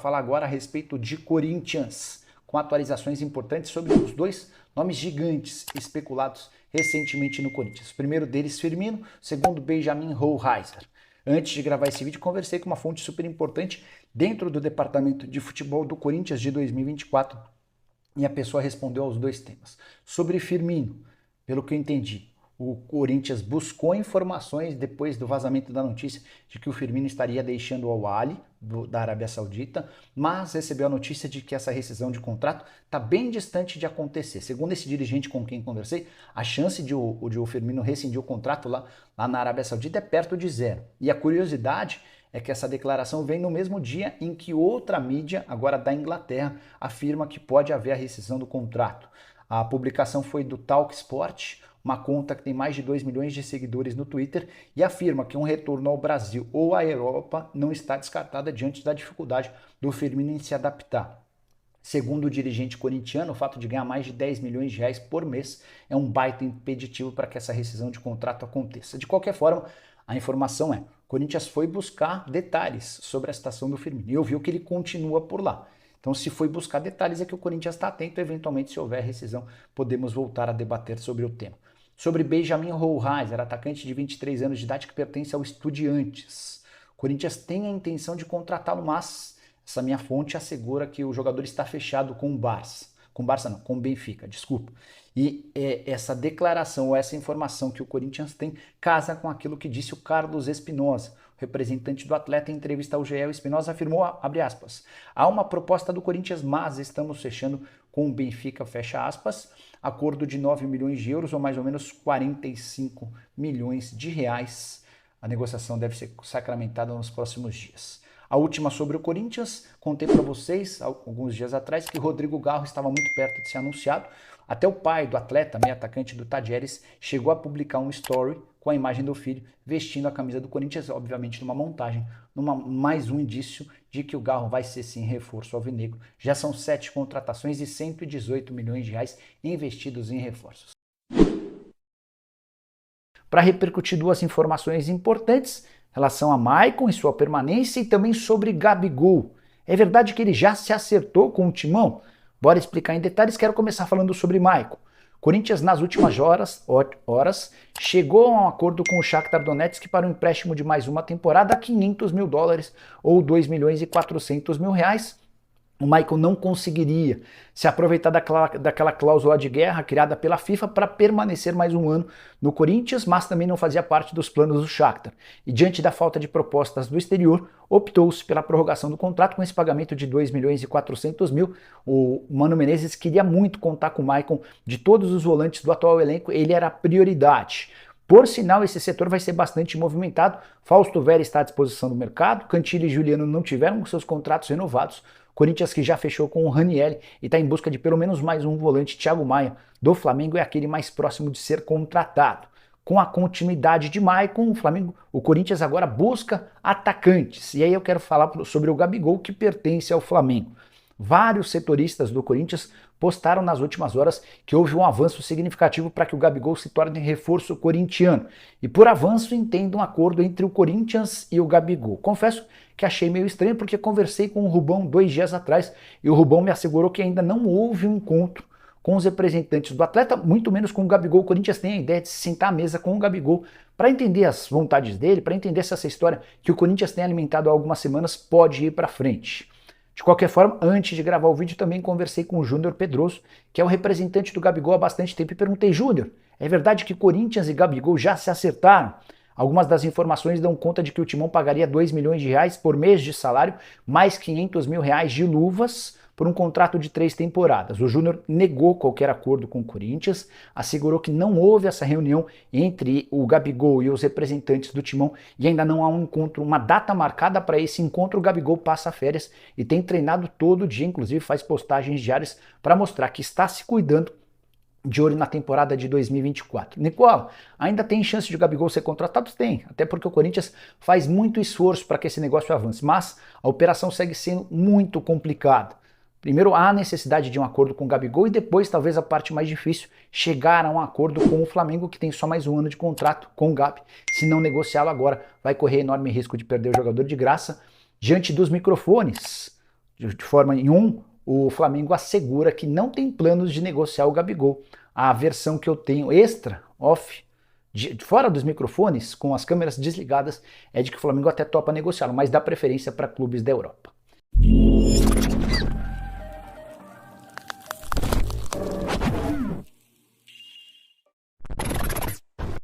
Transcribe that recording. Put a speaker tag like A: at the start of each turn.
A: falar agora a respeito de Corinthians, com atualizações importantes sobre os dois nomes gigantes especulados recentemente no Corinthians. O primeiro deles, Firmino, o segundo, Benjamin Hohlheiser. Antes de gravar esse vídeo, conversei com uma fonte super importante dentro do departamento de futebol do Corinthians de 2024 e a pessoa respondeu aos dois temas. Sobre Firmino, pelo que eu entendi, o Corinthians buscou informações depois do vazamento da notícia de que o Firmino estaria deixando o Al-Ahly da Arábia Saudita, mas recebeu a notícia de que essa rescisão de contrato está bem distante de acontecer. Segundo esse dirigente com quem conversei, a chance de o Firmino rescindir o contrato lá na Arábia Saudita é perto de zero. E a curiosidade é que essa declaração vem no mesmo dia em que outra mídia, agora da Inglaterra, afirma que pode haver a rescisão do contrato. A publicação foi do Talksport, uma conta que tem mais de 2 milhões de seguidores no Twitter, e afirma que um retorno ao Brasil ou à Europa não está descartada diante da dificuldade do Firmino em se adaptar. Segundo o dirigente corintiano, o fato de ganhar mais de 10 milhões de reais por mês é um baita impeditivo para que essa rescisão de contrato aconteça. De qualquer forma, a informação é: o Corinthians foi buscar detalhes sobre a situação do Firmino e ouviu que ele continua por lá. Então, se foi buscar detalhes, é que o Corinthians está atento. Eventualmente, se houver rescisão, podemos voltar a debater sobre o tema. Sobre Benjamin Hohlheiser, atacante de 23 anos de idade que pertence ao Estudiantes. O Corinthians tem a intenção de contratá-lo, mas essa minha fonte assegura que o jogador está fechado com o Barça. Com o Barça não, com o Benfica, desculpa. E essa declaração ou essa informação que o Corinthians tem casa com aquilo que disse o Carlos Espinosa, o representante do atleta em entrevista ao GE. O Espinosa afirmou, abre aspas, há uma proposta do Corinthians, mas estamos fechando com o Benfica, fecha aspas, acordo de 9 milhões de euros ou mais ou menos 45 milhões de reais. A negociação deve ser sacramentada nos próximos dias. A última sobre o Corinthians, contei para vocês alguns dias atrás que Rodrigo Garro estava muito perto de ser anunciado. Até o pai do atleta, meio atacante do Tadieres, chegou a publicar um story com a imagem do filho vestindo a camisa do Corinthians, obviamente numa montagem, mais um indício de que o Garro vai ser sim reforço alvinegro. Já são 7 contratações e 118 milhões de reais investidos em reforços. Para repercutir duas informações importantes em relação a Maicon e sua permanência e também sobre Gabigol. É verdade que ele já se acertou com o Timão? Bora explicar em detalhes. Quero começar falando sobre Maicon. Corinthians, nas últimas horas chegou a um acordo com o Shakhtar Donetsk para um empréstimo de mais uma temporada a $500 mil ou 2 milhões e 400 mil reais. O Maicon não conseguiria se aproveitar daquela cláusula de guerra criada pela FIFA para permanecer mais um ano no Corinthians, mas também não fazia parte dos planos do Shakhtar. E diante da falta de propostas do exterior, optou-se pela prorrogação do contrato com esse pagamento de 2 milhões e 400 mil. O Mano Menezes queria muito contar com o Maicon. De todos os volantes do atual elenco, ele era a prioridade. Por sinal, esse setor vai ser bastante movimentado. Fausto Vera está à disposição do mercado, Cantillo e Juliano não tiveram seus contratos renovados. Corinthians, que já fechou com o Ranieri e está em busca de pelo menos mais um volante, Thiago Maia, do Flamengo, é aquele mais próximo de ser contratado. Com a continuidade de Maicon, o Corinthians agora busca atacantes. E aí eu quero falar sobre o Gabigol, que pertence ao Flamengo. Vários setoristas do Corinthians postaram nas últimas horas que houve um avanço significativo para que o Gabigol se torne reforço corintiano. E por avanço entendo um acordo entre o Corinthians e o Gabigol. Confesso que achei meio estranho porque conversei com o Rubão 2 dias atrás e o Rubão me assegurou que ainda não houve um encontro com os representantes do atleta, muito menos com o Gabigol. O Corinthians tem a ideia de se sentar à mesa com o Gabigol para entender as vontades dele, para entender se essa história que o Corinthians tem alimentado há algumas semanas pode ir para frente. De qualquer forma, antes de gravar o vídeo, também conversei com o Júnior Pedroso, que é o representante do Gabigol há bastante tempo, e perguntei: Júnior, é verdade que Corinthians e Gabigol já se acertaram? Algumas das informações dão conta de que o Timão pagaria 2 milhões de reais por mês de salário, mais 500 mil reais de luvas, por um contrato de 3 temporadas. O Júnior negou qualquer acordo com o Corinthians, assegurou que não houve essa reunião entre o Gabigol e os representantes do Timão e ainda não há um encontro, uma data marcada para esse encontro. O Gabigol passa férias e tem treinado todo dia, inclusive faz postagens diárias para mostrar que está se cuidando, de olho na temporada de 2024. Nicola, ainda tem chance de o Gabigol ser contratado? Tem, até porque o Corinthians faz muito esforço para que esse negócio avance, mas a operação segue sendo muito complicada. Primeiro, há a necessidade de um acordo com o Gabigol e depois, talvez a parte mais difícil, chegar a um acordo com o Flamengo, que tem só mais um ano de contrato com o Gabi. Se não negociá-lo agora, vai correr enorme risco de perder o jogador de graça. Diante dos microfones De forma nenhuma, o Flamengo assegura que não tem planos de negociar o Gabigol. A versão que eu tenho extra, off, fora dos microfones, com as câmeras desligadas, é de que o Flamengo até topa negociá-lo, mas dá preferência para clubes da Europa.